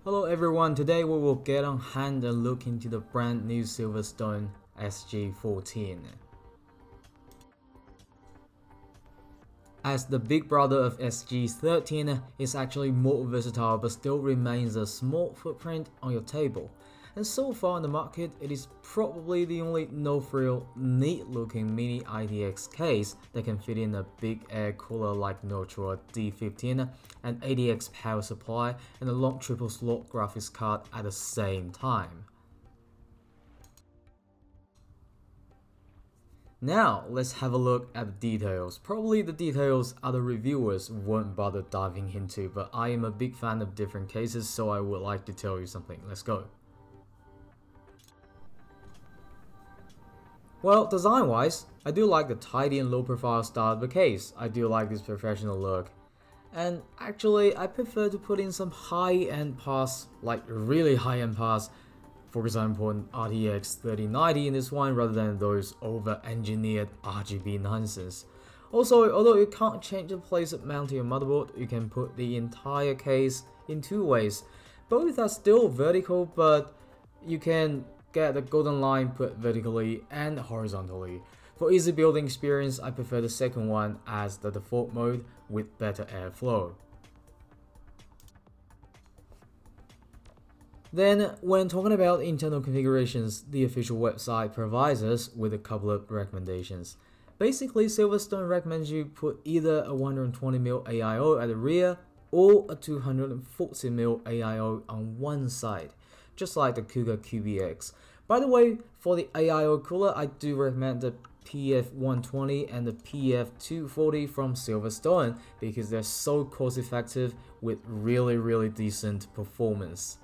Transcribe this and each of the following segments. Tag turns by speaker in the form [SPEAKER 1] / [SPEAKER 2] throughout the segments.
[SPEAKER 1] Hello everyone, today we will get on hand and look into the brand new Silverstone SG14. As the big brother of SG13, it's actually more versatile but still remains a small footprint on your table. And so far in the market, it is probably the only no-frill, neat-looking mini ITX case that can fit in a big air cooler like Noctua D15, an ATX power supply, and a long triple slot graphics card at the same time. Now, let's have a look at the details. Probably the details other reviewers won't bother diving into, but I am a big fan of different cases, so I would like to tell you something. Let's go. Well, design-wise, I do like the tidy and low-profile style of the case. I do like this professional look. And actually, I prefer to put in some high-end parts, like really high-end parts, for example an RTX 3090 in this one rather than those over-engineered RGB nonsense. Also, although you can't change the place of mounting your motherboard, you can put the entire case in two ways. Both are still vertical, but you can get the golden line put vertically and horizontally. For easy building experience, I prefer the second one as the default mode with better airflow. Then, when talking about internal configurations, the official website provides us with a couple of recommendations. Basically, Silverstone recommends you put either a 120mm AIO at the rear or a 240mm AIO on one side, just like the Kuga QBX. By the way, for the AIO cooler, I do recommend the PF120 and the PF240 from Silverstone because they're so cost effective with really decent performance.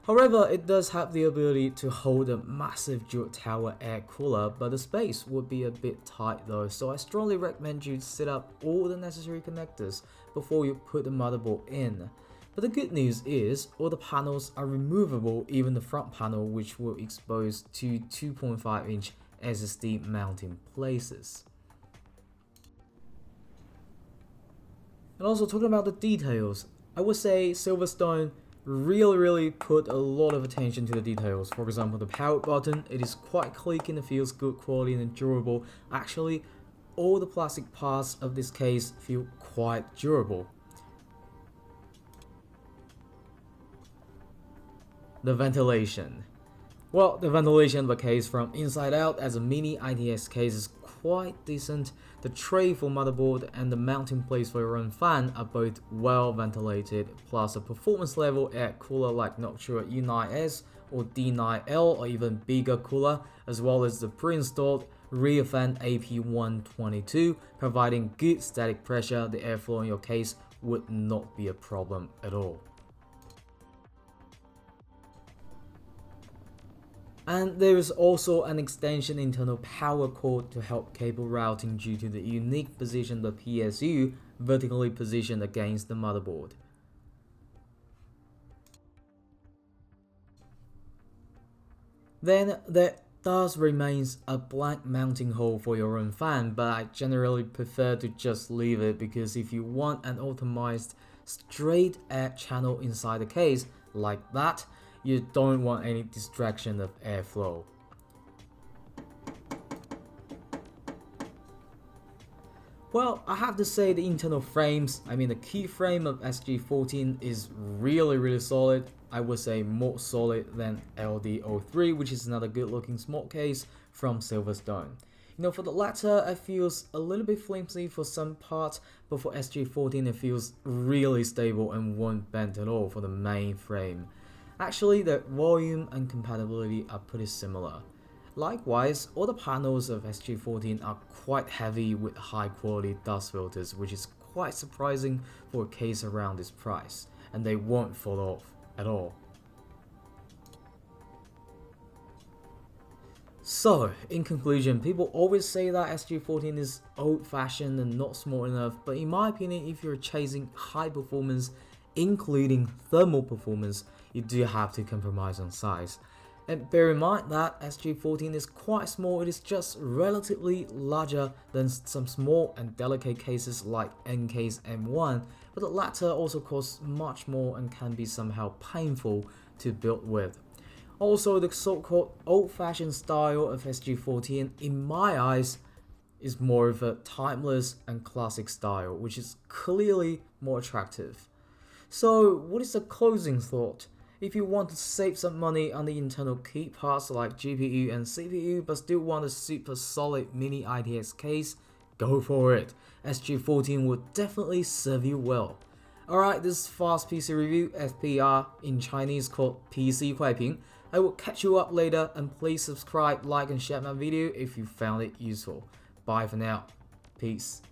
[SPEAKER 1] However, it does have the ability to hold a massive dual tower air cooler, but the space would be a bit tight though, so I strongly recommend you set up all the necessary connectors before you put the motherboard in. But the good news is, all the panels are removable, even the front panel, which will expose to 2.5-inch SSD mounting places. And also talking about the details, I would say Silverstone really put a lot of attention to the details. For example, the power button, it is quite click and it feels good quality and durable. Actually, all the plastic parts of this case feel quite durable. The ventilation. Well, the ventilation of the case from inside out as a mini ITX case is quite decent. The tray for motherboard and the mounting place for your own fan are both well ventilated, plus a performance level air cooler like Noctua E9S or D9L or even bigger cooler, as well as the pre-installed rear fan AP122, providing good static pressure. The airflow in your case would not be a problem at all. And there is also an extension internal power cord to help cable routing due to the unique position of the PSU vertically positioned against the motherboard. Then there does remains a blank mounting hole for your own fan, but I generally prefer to just leave it because if you want an optimized straight air channel inside the case like that, you don't want any distraction of airflow. Well, I have to say the internal frames, the key frame of SG14 is really solid. I would say more solid than LD03, which is another good looking small case from Silverstone. For the latter, it feels a little bit flimsy for some parts, but for SG14 it feels really stable and won't bend at all for the main frame. Actually, the volume and compatibility are pretty similar. Likewise, all the panels of SG14 are quite heavy with high quality dust filters, which is quite surprising for a case around this price, and they won't fall off at all. So, in conclusion, people always say that SG14 is old-fashioned and not small enough, but in my opinion, if you're chasing high performance, including thermal performance, you do have to compromise on size. And bear in mind that SG14 is quite small, it is just relatively larger than some small and delicate cases like ENG's M1, but the latter also costs much more and can be somehow painful to build with. Also, the so-called old-fashioned style of SG14, in my eyes, is more of a timeless and classic style, which is clearly more attractive. So, what is the closing thought? If you want to save some money on the internal key parts like GPU and CPU but still want a super solid mini ITX case, go for it. SG14 will definitely serve you well. Alright, this is Fast PC Review, FPR, in Chinese called PC 快评. I will catch you up later, and please subscribe, like and share my video if you found it useful. Bye for now. Peace.